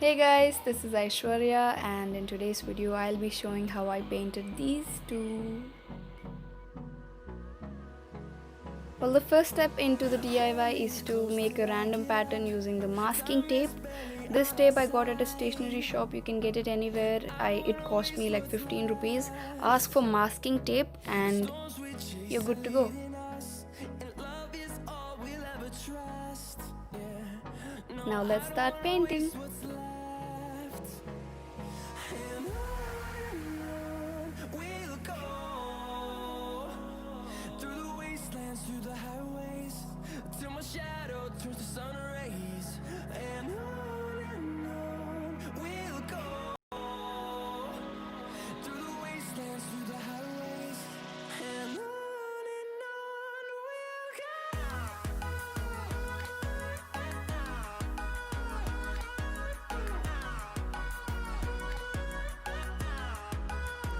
Hey guys, this is Aishwarya, and in today's video I'll be showing how I painted these two. Well, the first step into the DIY is to make a random pattern using the masking tape. This tape I got at a stationery shop. You can get it anywhere. It cost me like 15 rupees. Ask for masking tape and you're good to go. Now let's start painting. Through the highways till my shadow turns to sun rays, and on we'll go through the wastelands, through the highways, and on we'll go.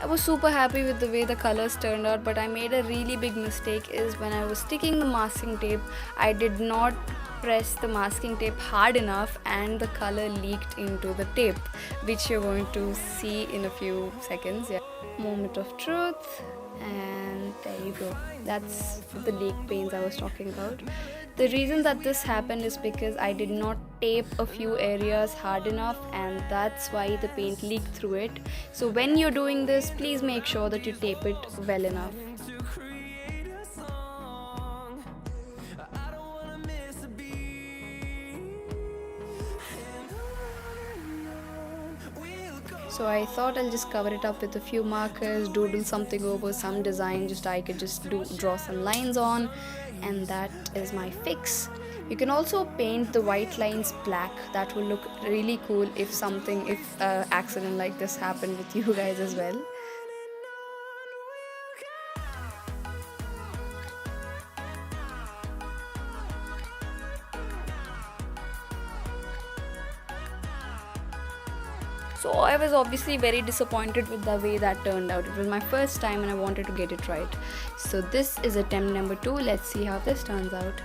I was super happy with the way the colors turned out, but I made a really big mistake is when I was sticking the masking tape, I did not press the masking tape hard enough and the color leaked into the tape, which you're going to see in a few seconds. Yeah. Moment of truth, and there you go. That's the leak paints I was talking about. The reason that this happened is because I did not tape a few areas hard enough, and that's why the paint leaked through it. So when you're doing this, please make sure that you tape it well enough. So I thought I'll just cover it up with a few markers, doodle something over, some design I could just draw some lines on, and that is my fix. You can also paint the white lines black. That will look really cool if accident like this happened with you guys as well. So I was obviously very disappointed with the way that turned out. It was my first time and I wanted to get it right. So this is attempt number 2. Let's see how this turns out.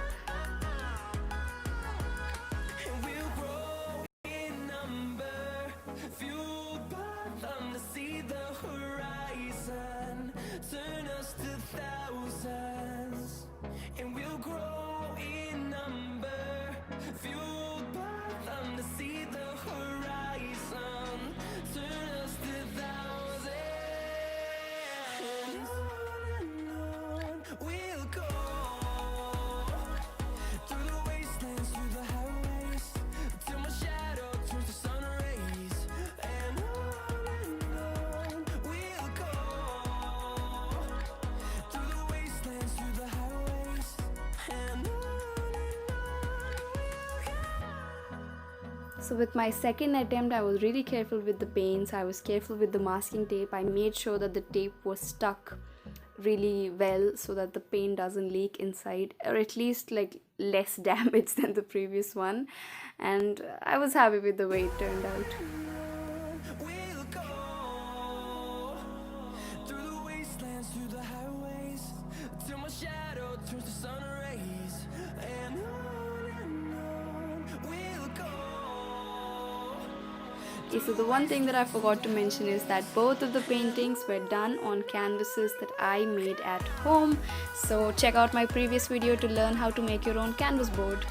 So with my second attempt, I was really careful with the paints. I was careful with the masking tape. I made sure that the tape was stuck really well so that the paint doesn't leak inside, or at least like less damage than the previous one. And I was happy with the way it turned out. Okay, so the one thing that I forgot to mention is that both of the paintings were done on canvases that I made at home. So check out my previous video to learn how to make your own canvas board.